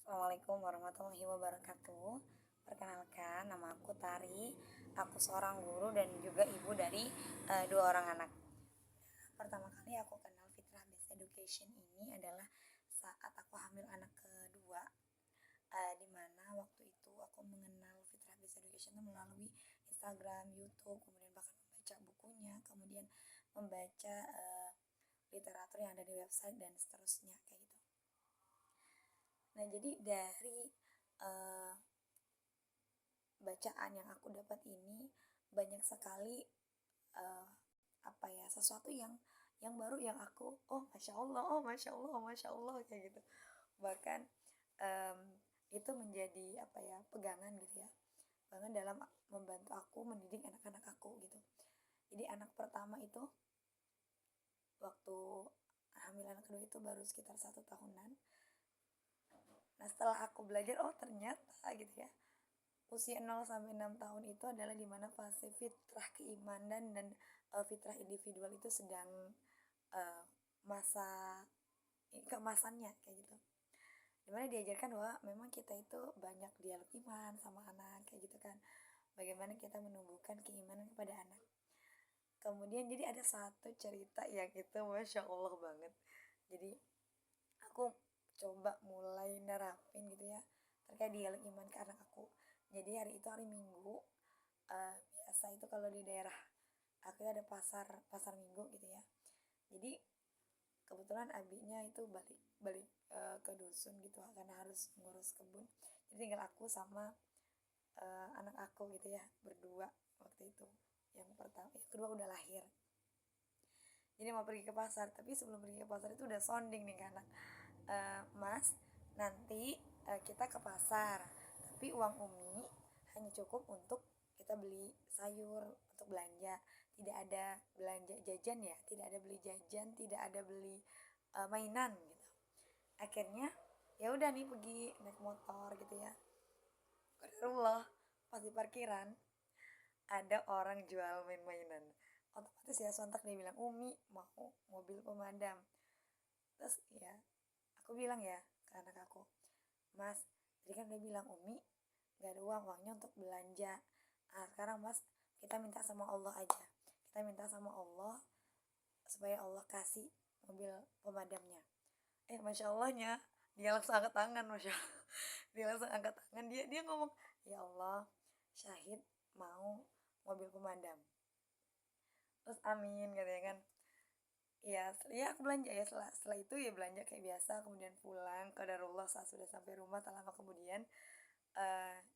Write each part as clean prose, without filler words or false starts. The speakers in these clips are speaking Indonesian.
Assalamualaikum warahmatullahi wabarakatuh. Perkenalkan, nama aku Tari. Aku seorang guru dan juga ibu dari dua orang anak. Pertama kali aku kenal Fitrah Based Education ini adalah saat aku hamil anak kedua, di mana waktu itu aku mengenal Fitrah Based Education melalui Instagram, YouTube, kemudian bahkan membaca bukunya, kemudian membaca literatur yang ada di website dan seterusnya kayak gitu. Nah, jadi dari uh, bacaan yang aku dapat ini banyak sekali uh, sesuatu yang baru yang aku masya Allah, masya Allah kayak gitu. Bahkan um, itu menjadi pegangan gitu ya, pegangan dalam membantu aku mendidik anak-anak aku gitu. Jadi anak pertama itu waktu hamil anak kedua itu baru sekitar 1 tahunan. Nah, setelah aku belajar, ternyata gitu ya, usia 0 sampai 6 tahun itu adalah dimana fase fitrah keimanan dan fitrah individual itu sedang uh, masa keemasannya kayak gitu. Dimana diajarkan bahwa memang kita itu banyak dialog iman sama anak kayak gitu kan. Bagaimana kita menumbuhkan keimanan kepada anak. Kemudian jadi ada satu cerita yang itu masya Allah banget. Jadi aku coba mulai nerapin gitu ya terkait dialog iman ke anak aku. Jadi hari itu hari Minggu, biasa itu kalau di daerah aku ada pasar pasar Minggu gitu ya. Jadi kebetulan abinya itu balik balik ke dusun gitu karena harus ngurus kebun. Jadi tinggal aku sama anak aku gitu ya, berdua waktu itu. Yang pertama, yang kedua udah lahir. Jadi mau pergi ke pasar, tapi sebelum pergi ke pasar itu udah sounding nih kan anak, Mas, nanti kita ke pasar, tapi uang Umi hanya cukup untuk kita beli sayur untuk belanja, tidak ada belanja jajan ya, tidak ada beli jajan, tidak ada beli mainan gitu. Akhirnya ya udah nih pergi naik motor gitu ya. Qadarullah, pas di parkiran ada orang jual main-mainan. Otomatis ya sontak dia bilang, Umi mau mobil pemadam. Terus ya aku bilang ya ke anak aku, Mas, tadi kan dia bilang Umi gak ada uangnya untuk belanja. Sekarang Mas, kita minta sama Allah aja. Kita minta sama Allah supaya Allah kasih mobil pemadamnya. Masya Allahnya, dia langsung angkat tangan, Masya Allah. Dia langsung angkat tangan, dia ngomong, ya Allah, syahid mau mobil pemadam. Terus amin katanya kan. Ya aku belanja ya, setelah itu ya belanja kayak biasa, kemudian pulang ke Darullah. Saat sudah sampai rumah tak lama kemudian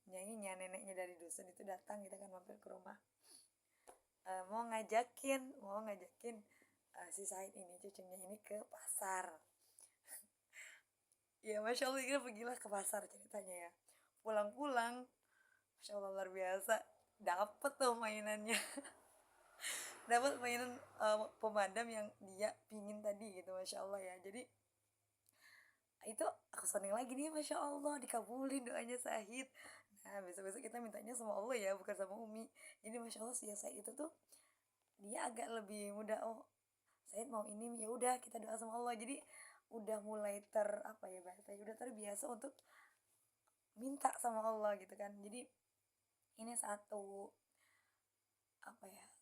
nyanyinya neneknya dari dusun itu datang, kita kan mampir ke rumah, mau ngajakin si Said ini, cucunya ini, ke pasar. Ya masya Allah, kita pergilah ke pasar ceritanya ya. Pulang-pulang masya Allah luar biasa, dapet tuh mainannya. Dapat mainan pemadam yang dia pingin tadi gitu, masya Allah ya. Jadi itu aku sounding lagi nih, masya Allah dikabulin doanya Sahid. Nah besok-besok kita mintanya sama Allah ya, bukan sama Umi. Jadi masya Allah sih ya, Sahid itu tuh dia agak lebih mudah. Sahid mau ini, ya udah kita doa sama Allah. Jadi udah mulai udah terbiasa untuk minta sama Allah gitu kan. Jadi ini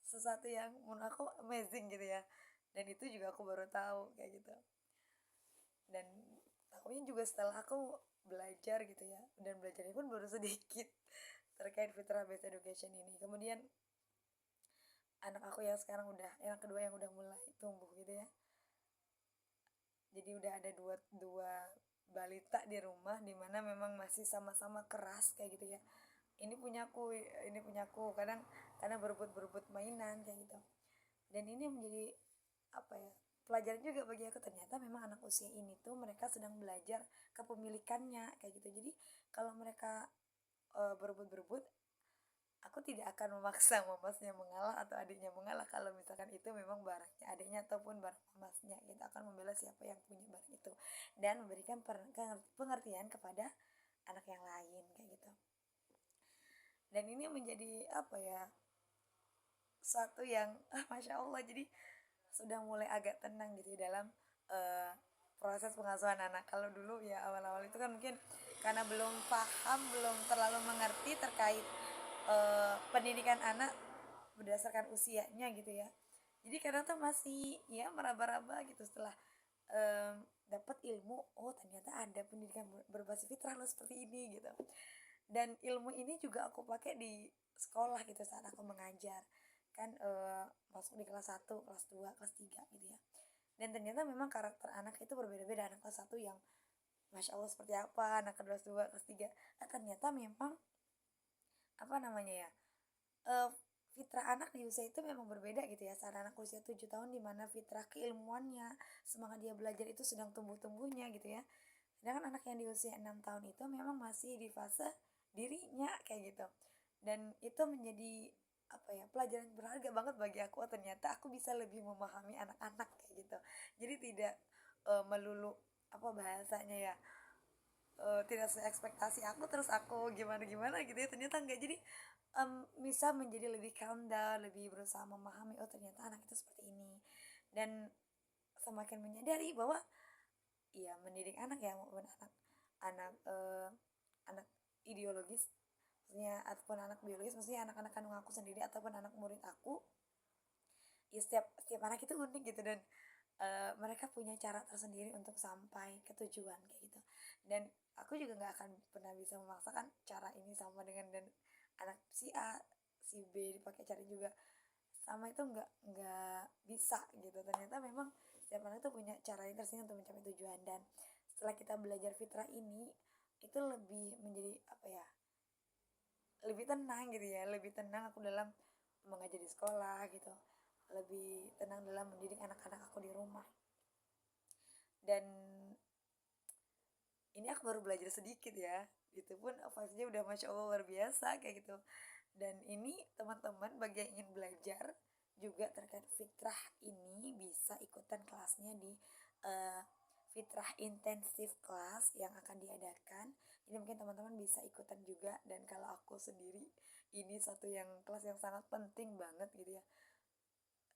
sesuatu yang menurut aku amazing gitu ya, dan itu juga aku baru tahu kayak gitu. Dan tahunya juga setelah aku belajar gitu ya, dan belajarnya pun baru sedikit terkait fitrah based education ini. Kemudian anak aku yang sekarang yang kedua yang udah mulai tumbuh gitu ya, jadi udah ada dua balita di rumah, dimana memang masih sama-sama keras kayak gitu ya. Ini punyaku, kadang karena berebut mainan kayak gitu. Dan ini menjadi pelajaran juga bagi aku, ternyata memang anak usia ini tuh mereka sedang belajar kepemilikannya kayak gitu. Jadi kalau mereka berebut-berebut, aku tidak akan memaksa mamasnya mengalah atau adiknya mengalah. Kalau misalkan itu memang barangnya adiknya ataupun barang mamasnya, kita akan membela siapa yang punya barang itu dan memberikan pengertian kepada anak yang lain kayak gitu. Dan ini menjadi suatu yang masya Allah, jadi sudah mulai agak tenang gitu dalam proses pengasuhan anak. Kalau dulu ya awal-awal itu kan mungkin karena belum paham, belum terlalu mengerti terkait pendidikan anak berdasarkan usianya gitu ya. Jadi kadang tuh masih ya meraba-raba gitu setelah dapat ilmu, oh ternyata ada pendidikan berbasis fitrah loh seperti ini gitu. Dan ilmu ini juga aku pakai di sekolah gitu saat aku mengajar kan, masuk di kelas 1, kelas 2, kelas 3 gitu ya. Dan ternyata memang karakter anak itu berbeda-beda. Anak kelas 1 yang Masya Allah seperti apa, anak kelas 2, kelas 3. Nah, ternyata memang apa namanya ya, eh, fitrah anak di usia itu memang berbeda gitu ya. Saat anak usia 7 tahun di mana fitrah keilmuannya, semangat dia belajar itu sedang tumbuh-tumbuhnya gitu ya. Sedangkan anak yang di usia 6 tahun itu memang masih di fase dirinya kayak gitu. Dan itu menjadi apa ya, pelajaran berharga banget bagi aku. Oh, ternyata aku bisa lebih memahami anak-anak kayak gitu. Jadi tidak melulu apa bahasanya ya, tidak sesuai ekspektasi aku terus aku gimana gimana gitu ya, ternyata enggak. Jadi bisa menjadi lebih calm down, lebih berusaha memahami, oh ternyata anak itu seperti ini. Dan semakin menyadari bahwa ya mendidik anak ya maupun anak anak ideologis maksudnya ataupun anak biologis, maksudnya anak-anak kandung aku sendiri ataupun anak murid aku, ya setiap anak itu unik gitu. Dan mereka punya cara tersendiri untuk sampai ke tujuan kayak gitu. Dan aku juga nggak akan pernah bisa memaksakan cara ini sama dengan dan anak si A si B dipakai cara juga sama, itu nggak bisa gitu. Ternyata memang setiap anak itu punya cara yang tersendiri untuk mencapai tujuan. Dan setelah kita belajar fitrah ini, itu lebih menjadi apa ya, lebih tenang gitu ya, lebih tenang aku dalam mengajar di sekolah gitu, lebih tenang dalam mendidik anak-anak aku di rumah. Dan ini aku baru belajar sedikit ya, itu pun vibesnya udah Masya Allah luar biasa kayak gitu. Dan ini teman-teman bagi yang ingin belajar juga terkait fitrah ini bisa ikutan kelasnya di uh, fitrah intensif kelas yang akan diadakan. Jadi mungkin teman-teman bisa ikutan juga. Dan kalau aku sendiri ini satu yang kelas yang sangat penting banget gitu ya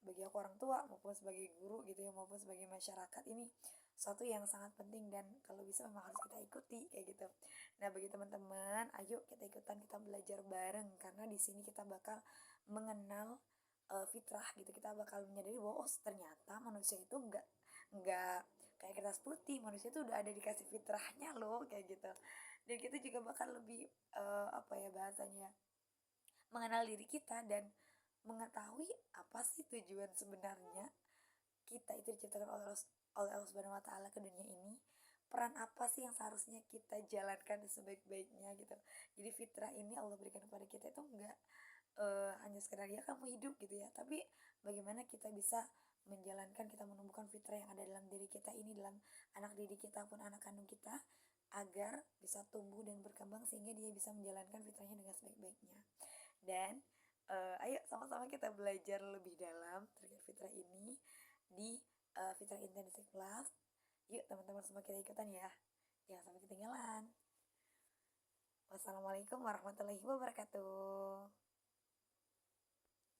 bagi aku orang tua maupun sebagai guru gitu ya maupun sebagai masyarakat, ini suatu yang sangat penting dan kalau bisa memang harus kita ikuti kayak gitu. Nah bagi teman-teman, ayo kita ikutan, kita belajar bareng karena di sini kita bakal mengenal fitrah gitu. Kita bakal menyadari bahwa oh ternyata manusia itu enggak kayak kertas putih, manusia itu udah ada dikasih fitrahnya loh kayak gitu. Dan kita juga bakal lebih apa ya bahasanya, mengenal diri kita dan mengetahui apa sih tujuan sebenarnya kita itu diciptakan oleh Allah Subhanahu wa taala ke dunia ini. Peran apa sih yang seharusnya kita jalankan sebaik-baiknya gitu. Jadi fitrah ini Allah berikan kepada kita itu enggak hanya sekedar ya kamu hidup gitu ya, tapi bagaimana kita bisa menjalankan, kita menumbuhkan fitrah yang ada dalam diri kita ini, dalam anak didik kita pun anak kandung kita, agar bisa tumbuh dan berkembang sehingga dia bisa menjalankan fitrahnya dengan sebaik-baiknya. Dan ayo sama-sama kita belajar lebih dalam terkait fitrah ini di fitrah intensive class. Yuk teman-teman semua kita ikutan ya, jangan sampai ketinggalan. Wassalamualaikum warahmatullahi wabarakatuh.